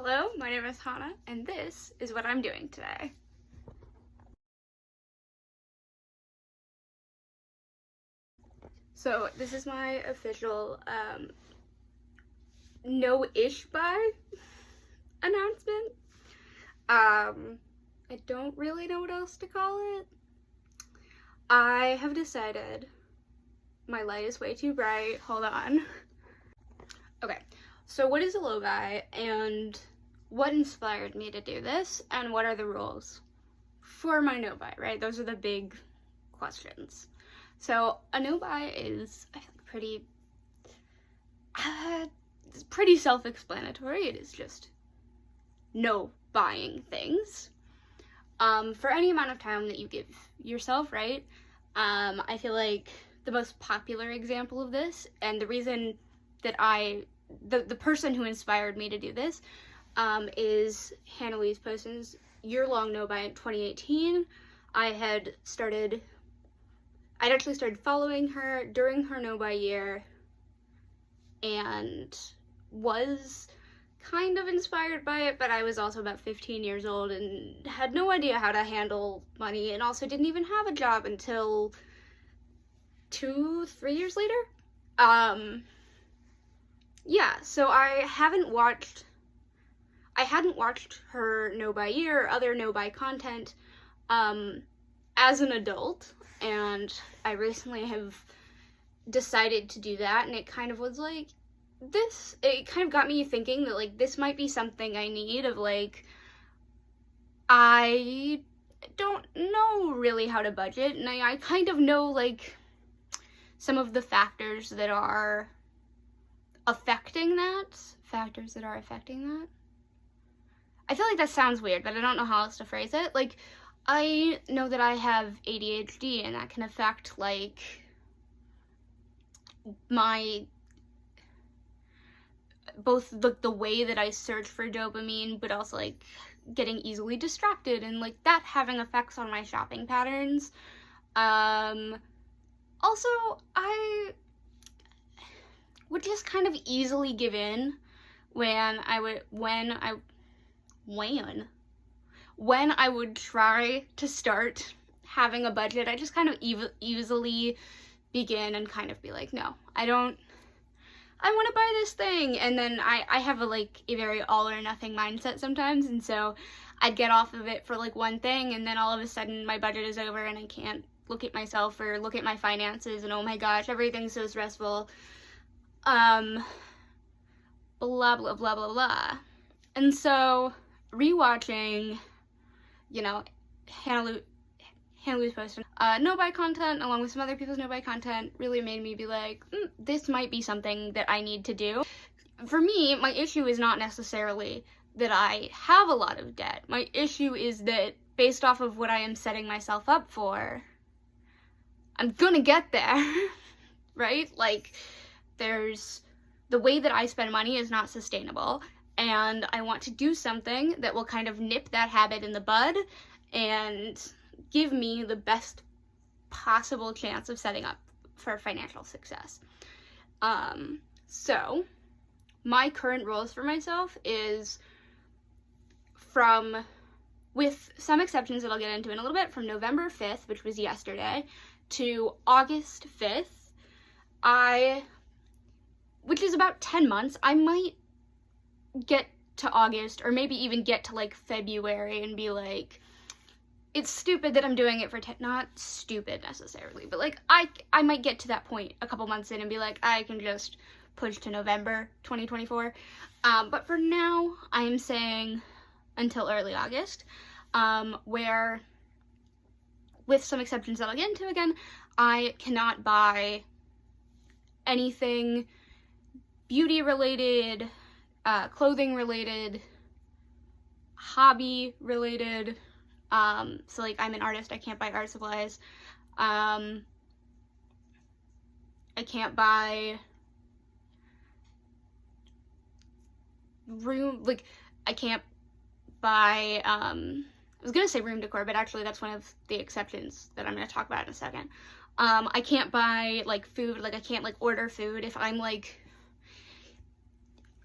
Hello, my name is Hannah, and this is what I'm doing today. So this is my official no-ish buy announcement. I don't really know what else to call it. I have decided my light is way too bright. Hold on. Okay, so what is a low buy, and what inspired me to do this, and what are the rules for my no buy, right? Those are the big questions. So a no buy is, I feel like, pretty self-explanatory. It is just no buying things for any amount of time that you give yourself, right? I feel like the most popular example of this, and the reason that the person who inspired me to do this is Hannah Louise Poston's year-long no buy in 2018. I'd actually started following her during her no buy year and was kind of inspired by it, but I was also about 15 years old and had no idea how to handle money, and also didn't even have a job until 2-3 years later. Yeah, so I hadn't watched her no buy year or other no buy content as an adult, and I recently have decided to do that, and it kind of was like it kind of got me thinking that like this might be something I need, of like I don't know really how to budget, and I kind of know like some of the factors that are affecting that. I feel like that sounds weird, but I don't know how else to phrase it. Like, I know that I have ADHD, and that can affect, like, both the way that I search for dopamine, but also, like, getting easily distracted, and, like, that having effects on my shopping patterns. Also, I would just kind of easily give in when I would try to start having a budget. I just kind of easily begin and kind of be like, no, I want to buy this thing, and then I have a very all or nothing mindset sometimes, and so I'd get off of it for like one thing, and then all of a sudden my budget is over and I can't look at myself or look at my finances, and oh my gosh, everything's so stressful. Blah blah blah blah blah. And so rewatching, Hannah Louise Poston no buy content along with some other people's no buy content really made me be like, this might be something that I need to do. For me, my issue is not necessarily that I have a lot of debt. My issue is that based off of what I am setting myself up for, I'm gonna get there, right? Like, there's the way that I spend money is not sustainable, and I want to do something that will kind of nip that habit in the bud and give me the best possible chance of setting up for financial success. So my current rules for myself is with some exceptions that I'll get into in a little bit, from November 5th, which was yesterday, to August 5th, which is about 10 months, I might get to August, or maybe even get to like February and be like, it's stupid that I'm doing it for not stupid necessarily, but like I might get to that point a couple months in and be like, I can just push to November 2024. But for now, I'm saying until early August, where, with some exceptions that I'll get into again, I cannot buy anything beauty related, clothing related, hobby related. So like, I'm an artist, I can't buy art supplies. I can't buy I can't buy, I was gonna say room decor, but actually that's one of the exceptions that I'm gonna talk about in a second. I can't buy like food, like I can't like order food if I'm like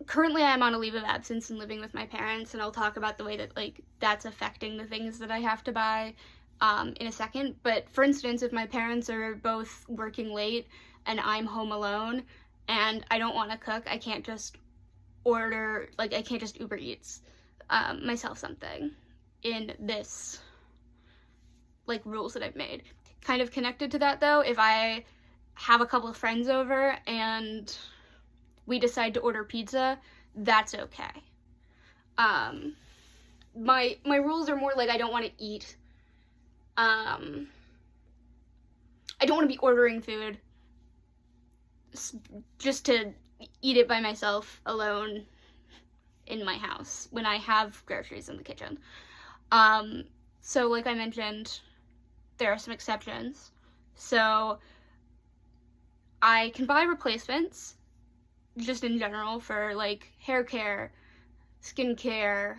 currently I'm on a leave of absence and living with my parents, and I'll talk about the way that, like, that's affecting the things that I have to buy in a second. But for instance, if my parents are both working late and I'm home alone and I don't want to cook, I can't just order, like, I can't just Uber Eats myself something in this, like, rules that I've made. Kind of connected to that, though, if I have a couple of friends over and we decide to order pizza, that's okay. My rules are more like I don't want to eat. I don't want to be ordering food just to eat it by myself alone in my house when I have groceries in the kitchen. So like I mentioned, there are some exceptions. So I can buy replacements just in general for like hair care, skincare,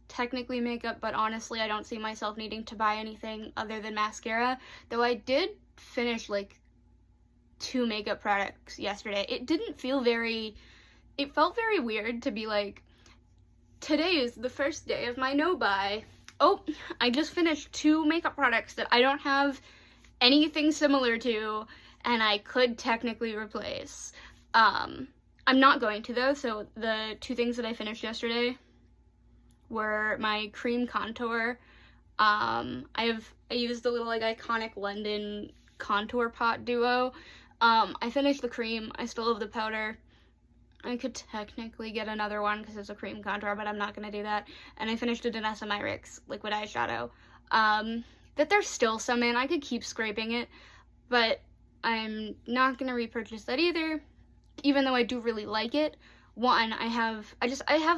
technically makeup, but honestly I don't see myself needing to buy anything other than mascara, though I did finish like 2 makeup products yesterday. It felt very weird to be like, today is the first day of my no-buy. Oh, I just finished 2 makeup products that I don't have anything similar to, and I could technically replace. I'm not going to, though, so the 2 things that I finished yesterday were my cream contour. I used the little, like, iconic London contour pot duo. I finished the cream. I still have the powder. I could technically get another one because it's a cream contour, but I'm not going to do that. And I finished a Danessa Myricks liquid eyeshadow. That there's still some in. I could keep scraping it, but I'm not going to repurchase that either, even though I do really like it. One, I have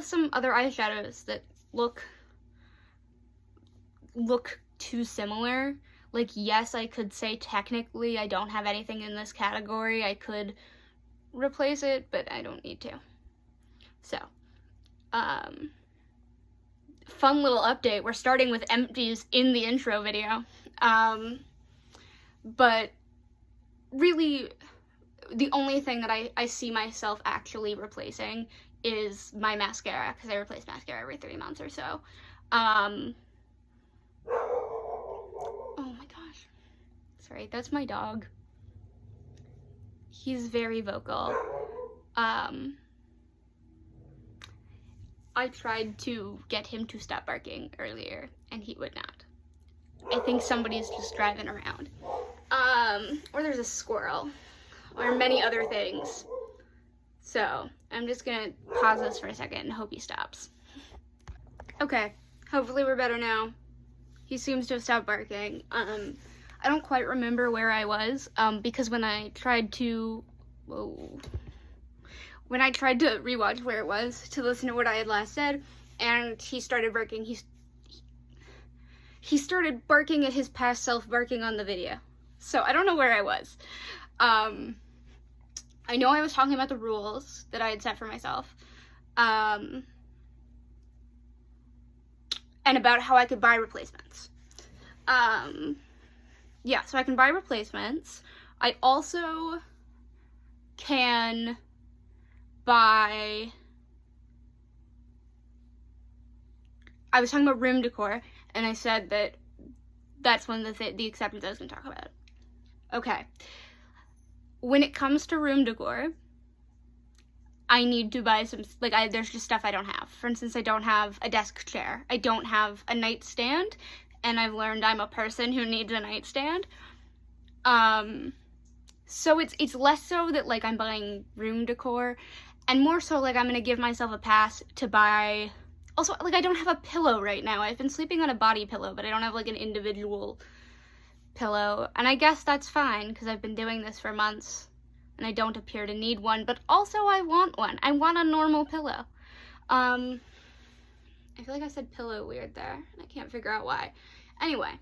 some other eyeshadows that look too similar. Like, yes, I could say technically I don't have anything in this category. I could replace it, but I don't need to. So, fun little update. We're starting with empties in the intro video. But really, the only thing that I see myself actually replacing is my mascara, because I replace mascara every 3 months or so. Oh my gosh. Sorry, that's my dog. He's very vocal. I tried to get him to stop barking earlier, and he would not. I think somebody's just driving around. Or there's a squirrel, or many other things. So, I'm just gonna pause this for a second and hope he stops. Okay, hopefully we're better now. He seems to have stopped barking. I don't quite remember where I was, because when I tried to rewatch where it was to listen to what I had last said, and he started barking, he started barking at his past self, barking on the video. So I don't know where I was. I know I was talking about the rules that I had set for myself, and about how I could buy replacements. Yeah, so I can buy replacements. I also can buy, I was talking about room decor, and I said that that's one of the exceptions I was going to talk about. Okay. When it comes to room decor, I need to buy some, like, there's just stuff I don't have. For instance, I don't have a desk chair. I don't have a nightstand, and I've learned I'm a person who needs a nightstand. So it's less so that, like, I'm buying room decor, and more so, like, I'm gonna give myself a pass to buy, also, like, I don't have a pillow right now. I've been sleeping on a body pillow, but I don't have, like, an individual pillow, and I guess that's fine, because I've been doing this for months, and I don't appear to need one, but also I want one. I want a normal pillow. I feel like I said pillow weird there, and I can't figure out why. Anyway,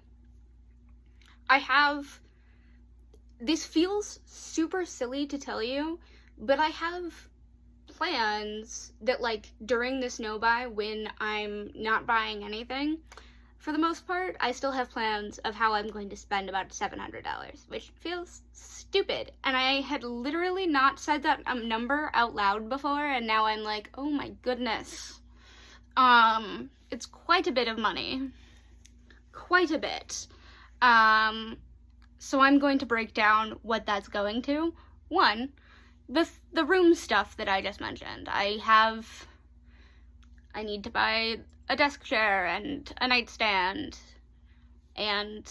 this feels super silly to tell you, but I have plans that, like, during this no-buy, when I'm not buying anything, for the most part, I still have plans of how I'm going to spend about $700, which feels stupid. And I had literally not said that number out loud before, and now I'm like, oh my goodness. It's quite a bit of money. Quite a bit. So I'm going to break down what that's going to. One, the room stuff that I just mentioned. I need to buy a desk chair and a nightstand and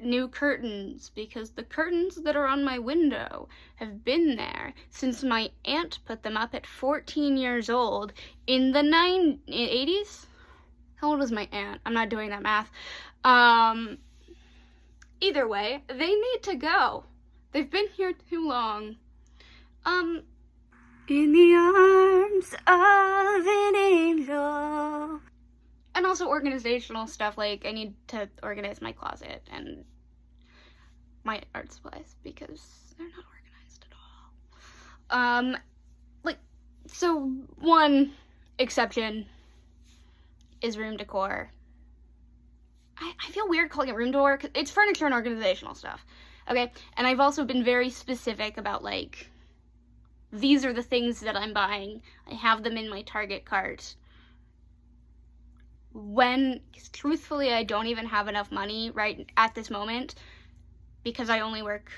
new curtains, because the curtains that are on my window have been there since my aunt put them up at 14 years old in the 80s? How old was my aunt? I'm not doing that math. Either way, they need to go. They've been here too long. In the arms of an angel. And also organizational stuff, like I need to organize my closet and my art supplies because they're not organized at all. So one exception is room decor. I feel weird calling it room decor because it's furniture and organizational stuff, okay? And I've also been very specific about, like, these are the things that I'm buying. I have them in my Target cart. Truthfully, I don't even have enough money right at this moment because I only work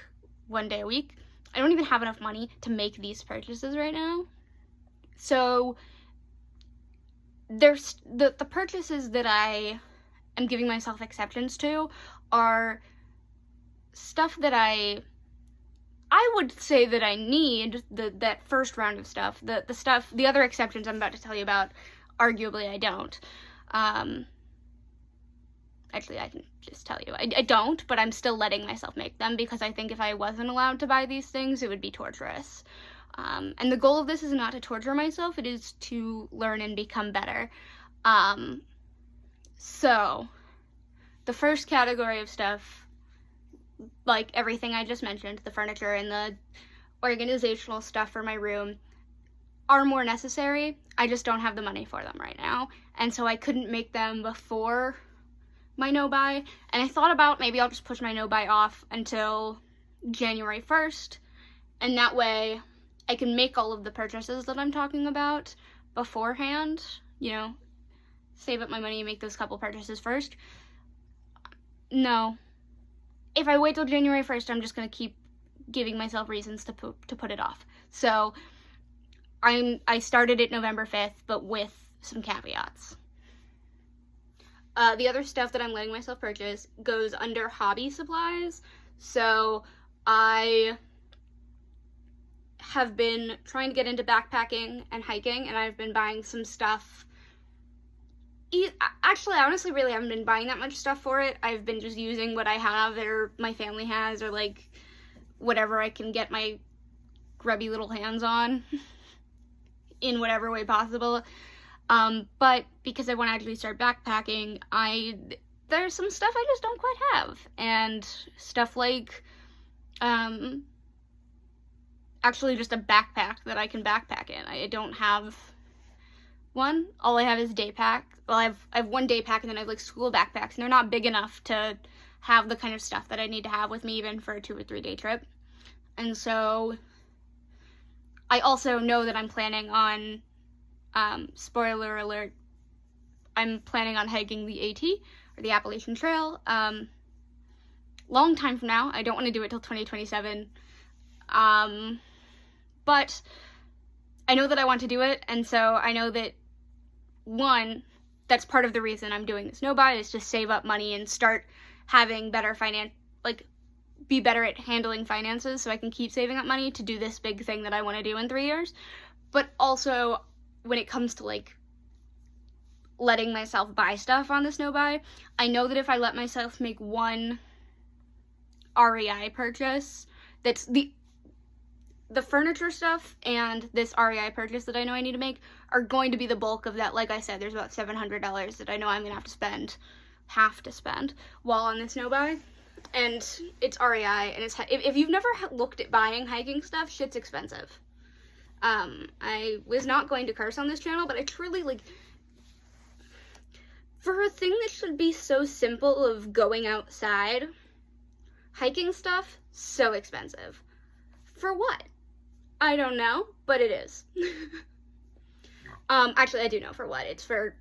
1 day a week. I don't even have enough money to make these purchases right now. So there's the purchases that I am giving myself exceptions to are stuff that I would say that I need, that first round of stuff. The other exceptions I'm about to tell you about, arguably I don't. Actually, I can just tell you, I don't, but I'm still letting myself make them because I think if I wasn't allowed to buy these things, it would be torturous. And the goal of this is not to torture myself, it is to learn and become better. So, the first category of stuff, like everything I just mentioned, the furniture and the organizational stuff for my room, are more necessary. I just don't have the money for them right now. And so I couldn't make them before my no-buy. And I thought about maybe I'll just push my no-buy off until January 1st. And that way I can make all of the purchases that I'm talking about beforehand. You know, save up my money and make those couple purchases first. No. If I wait till January 1st, I'm just going to keep giving myself reasons to put it off. So I started it November 5th, but with some caveats. The other stuff that I'm letting myself purchase goes under hobby supplies. So I have been trying to get into backpacking and hiking, and I've been buying some stuff. Actually, I honestly really haven't been buying that much stuff for it. I've been just using what I have or my family has, or like whatever I can get my grubby little hands on in whatever way possible. But because I want to actually start backpacking, there's some stuff I just don't quite have. And stuff like, actually just a backpack that I can backpack in. I don't have one. All I have is day pack. Well, I have one day pack, and then I have like school backpacks, and they're not big enough to have the kind of stuff that I need to have with me even for a 2 or 3 day trip. And so I also know that I'm planning on, spoiler alert, I'm planning on hiking the AT, or the Appalachian Trail, long time from now. I don't want to do it till 2027, but I know that I want to do it, and so I know that, one, that's part of the reason I'm doing this no-buy, is to save up money and start having better be better at handling finances so I can keep saving up money to do this big thing that I want to do in 3 years. But also, when it comes to, like, letting myself buy stuff on this no-buy, I know that if I let myself make one REI purchase, that's the furniture stuff and this REI purchase that I know I need to make are going to be the bulk of that. Like I said, there's about $700 that I know I'm going to have to spend while on this no-buy. And it's REI, and if you've never looked at buying hiking stuff, shit's expensive. I was not going to curse on this channel, but I truly, like, For a thing that should be so simple of going outside, hiking stuff, so expensive. For what? I don't know, but it is. Actually, I do know for what. It's for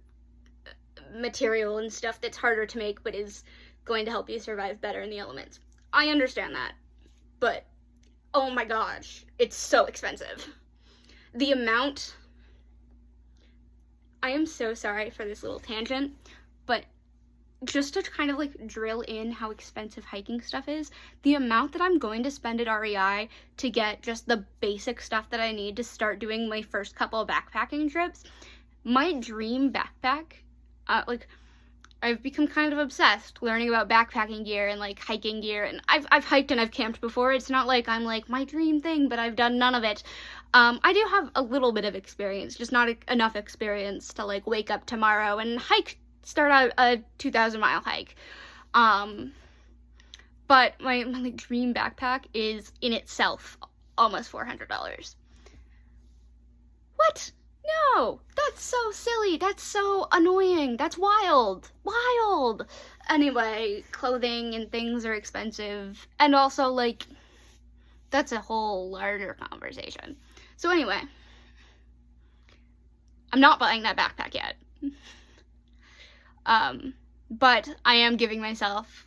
material and stuff that's harder to make, but is going to help you survive better in the elements. I understand that, but oh my gosh, it's so expensive. The amount... I am so sorry for this little tangent, but just to kind of like drill in how expensive hiking stuff is, the amount that I'm going to spend at REI to get just the basic stuff that I need to start doing my first couple of backpacking trips, my dream backpack, I've become kind of obsessed learning about backpacking gear and like hiking gear, and I've hiked and I've camped before. It's not like I'm like my dream thing, but I've done none of it. I do have a little bit of experience, just not enough experience to like wake up tomorrow and start out a 2,000-mile hike. But my like, dream backpack is in itself almost $400. What? No, that's so silly. That's so annoying. That's wild. Wild. Anyway, clothing and things are expensive. And also, like, that's a whole larger conversation. So anyway, I'm not buying that backpack yet. But I am giving myself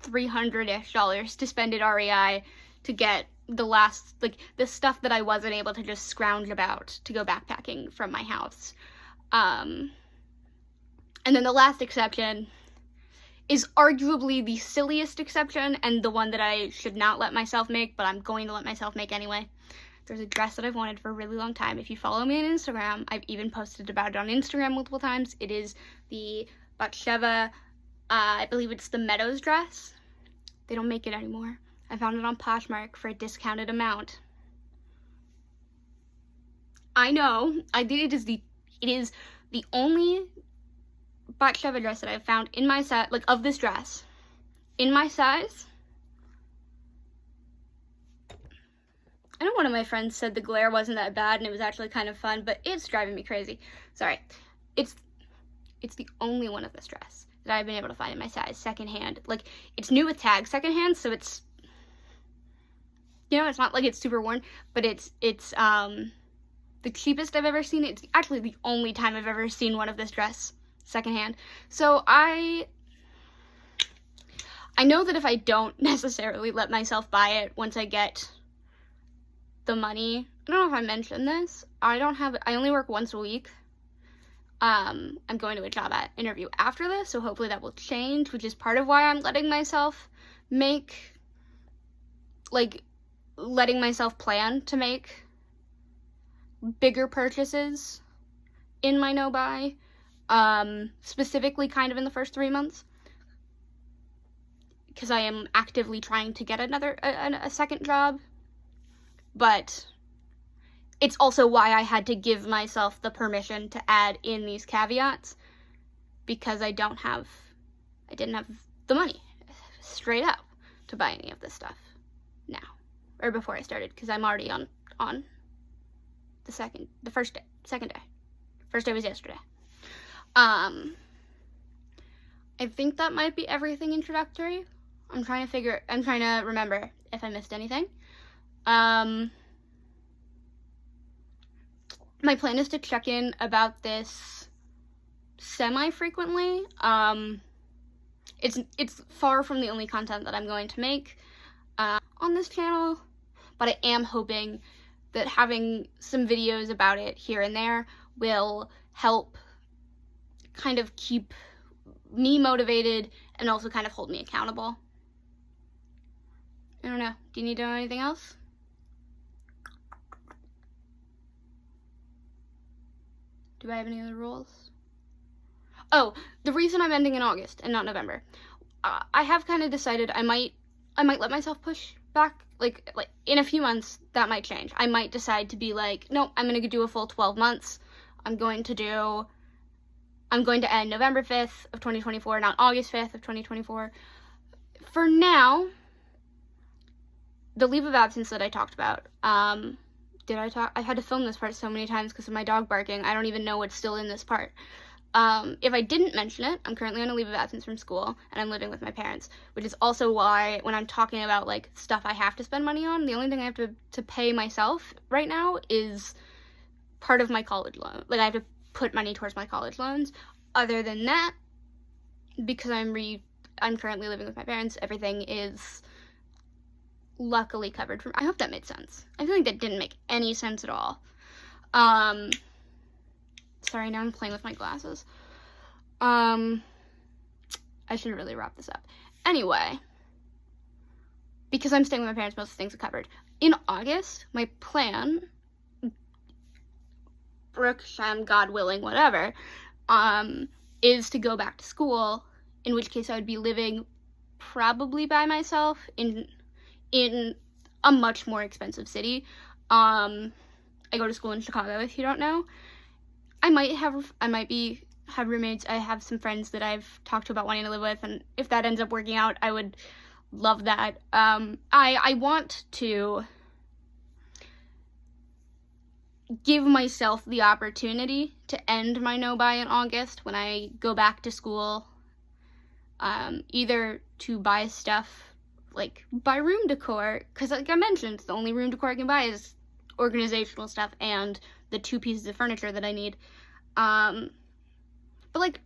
$300-ish to spend at REI to get the last, like, the stuff that I wasn't able to just scrounge about to go backpacking from my house. And then the last exception is arguably the silliest exception and the one that I should not let myself make, but I'm going to let myself make anyway. There's a dress that I've wanted for a really long time. If you follow me on Instagram, I've even posted about it on Instagram multiple times. It is the Batsheva, I believe it's the Meadows dress. They don't make it anymore. I found it on Poshmark for a discounted amount. I know. It is the only Batsheva dress that I've found in my size, like of this dress, in my size. I know one of my friends said the glare wasn't that bad and it was actually kind of fun, but it's driving me crazy. Sorry. It's the only one of this dress that I've been able to find in my size, secondhand. Like, it's new with tags secondhand, so it's, you know, it's not like it's super worn, but it's the cheapest I've ever seen it. It's actually the only time I've ever seen one of this dress secondhand. So I know that if I don't necessarily let myself buy it once I get the money, I don't know if I mentioned this, I only work once a week. I'm going to a job interview after this, so hopefully that will change, which is part of why I'm letting myself plan to make bigger purchases in my no-buy, specifically kind of in the first 3 months, because I am actively trying to get a second job, but it's also why I had to give myself the permission to add in these caveats, because I didn't have the money, straight up, to buy any of this stuff now, or before I started, because I'm already on second day. First day was yesterday. I think that might be everything introductory. I'm trying to remember if I missed anything. My plan is to check in about this semi-frequently. It's far from the only content that I'm going to make on this channel, but I am hoping that having some videos about it here and there will help kind of keep me motivated and also kind of hold me accountable. I don't know. Do you need to know anything else? Do I have any other rules? Oh, the reason I'm ending in August and not November. I have kind of decided I might let myself push back, like in a few months, that might change. I might decide to be like, no, I'm going to do a full 12 months. I'm going to end November 5th of 2024, not August 5th of 2024. For now, the leave of absence that I talked about, I had to film this part so many times because of my dog barking. I don't even know what's still in this part. If I didn't mention it, I'm currently on a leave of absence from school, and I'm living with my parents, which is also why when I'm talking about, like, stuff I have to spend money on, the only thing I have to pay myself right now is part of my college loan. Like, I have to put money towards my college loans. Other than that, because I'm currently living with my parents, everything is luckily covered for me. I hope that made sense. I feel like that didn't make any sense at all. Sorry, now I'm playing with my glasses. I should really wrap this up. Anyway, because I'm staying with my parents, most of the things are covered. In August, my plan, Brooke, Shem, God willing, whatever, is to go back to school, in which case I would be living probably by myself in a much more expensive city. I go to school in Chicago, if you don't know. I might have roommates. I have some friends that I've talked to about wanting to live with, and if that ends up working out, I would love that. I want to give myself the opportunity to end my no-buy in August when I go back to school, either to buy stuff, like buy room decor, because like I mentioned, the only room decor I can buy is organizational stuff and the 2 pieces of furniture that I need. But like,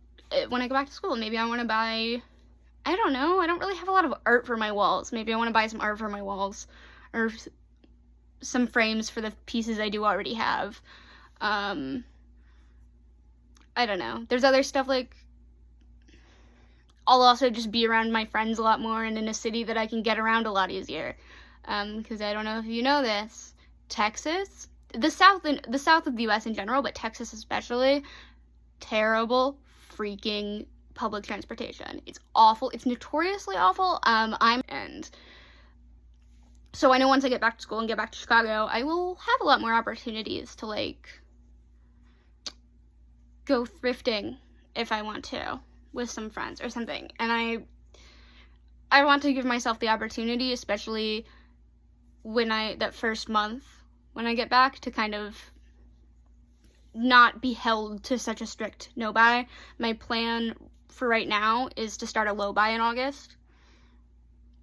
when I go back to school, maybe I want to buy, I don't know, I don't really have a lot of art for my walls. Maybe I want to buy some art for my walls, or some frames for the pieces I do already have. I don't know. There's other stuff, like, I'll also just be around my friends a lot more and in a city that I can get around a lot easier. Because I don't know if you know this, Texas, the south of the US in general, but Texas especially, terrible freaking public transportation. It's awful. It's notoriously awful. And so I know once I get back to school and get back to Chicago, I will have a lot more opportunities to, like, go thrifting if I want to with some friends or something. And I want to give myself the opportunity, especially that first month when I get back, to kind of not be held to such a strict no-buy. My plan for right now is to start a low-buy in August.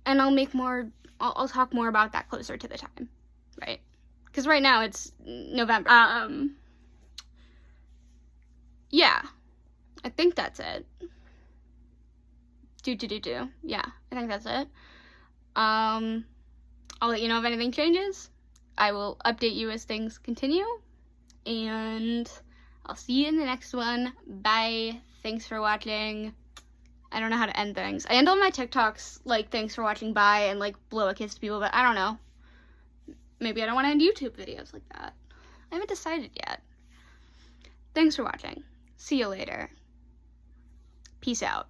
And I'll talk more about that closer to the time, right? Because right now it's November. Yeah, I think that's it. Yeah, I think that's it. I'll let you know if anything changes. I will update you as things continue. And I'll see you in the next one. Bye. Thanks for watching. I don't know how to end things. I end all my TikToks like, thanks for watching, bye, and like blow a kiss to people, but I don't know. Maybe I don't want to end YouTube videos like that. I haven't decided yet. Thanks for watching. See you later. Peace out.